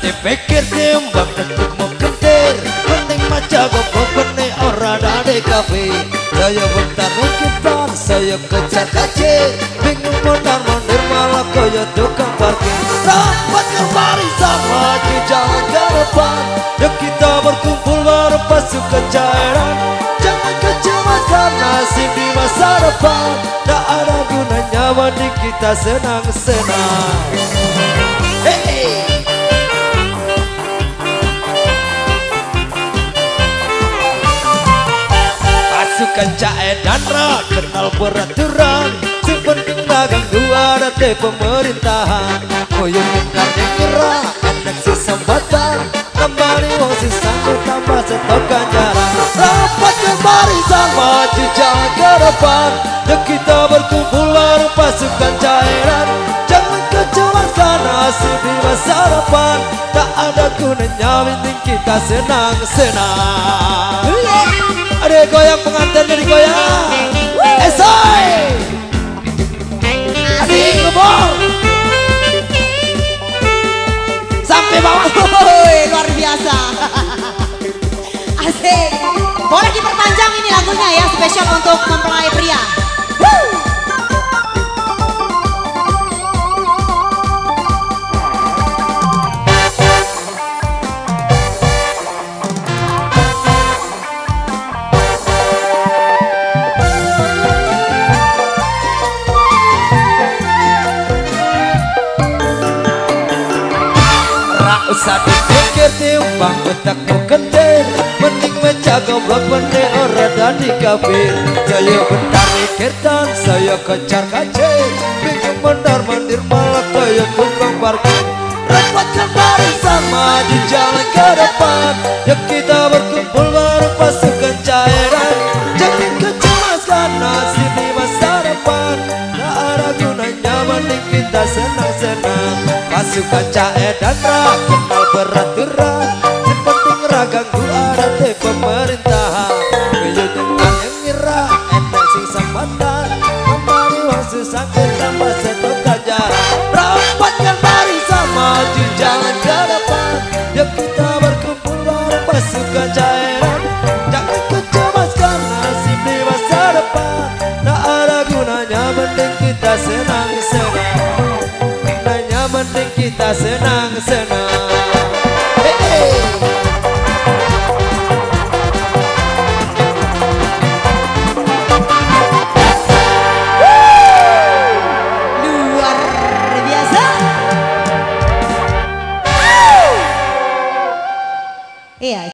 dipikir timbang tetepmu kentir penting maca goblok benih ora ada kafe saya bentar nukitan saya kejar kace bingung mondar-mandir malah kaya tukang parkir rapat kembali sama di jalan ke depan yuk kita berkumpul baru pasukan cairan jangan kecewakan nasib di masa depan tak ada gunanya mending kita senang-senang hey. Pasukan Cae dan Ra kenal peraturan sepenting dagang dua date pemerintahan koyong dengar nyerah enak si sambatan kembali wong si sanggup tambah stok ganjaran rapat kembali sama jalan ke depan dan kita berkumpul baru pasukan cairan jangan kecewakan nasib di masa depan tak ada gunanya penting kita senang-senang ada goyang pengantin dari goyang esai adik ngebor sampai bawah luar biasa asik boleh diperpanjang ini lagunya ya spesial untuk mempelai pria. usah dipikir timbang otakmu kentir mending meja goblok benih ora dadi kafir saya bentar mikir dan saya kejar kace bingung mondar-mandir malah kaya tukang parkir repot kembali sama di jalan ke depan yuk kita berkumpul baru pasukan cairan jangan kecemaskan nasib di masa depan tak ada gunanya mending kita senang-senang pasukan Cae dan Ra kenal peraturan sepenting ganggu ada teh pemerintahan kaya dengan yang nyerah enak sing sambatan kembali wang susah tambah stok ganjaran rapat kembali sama jalan ke depan yuk kita berkumpul baru pasukan cairan jangan kecemaskan nasib di masa depan tak ada gunanya mending kita senang-senang gunanya mending kita senang-senang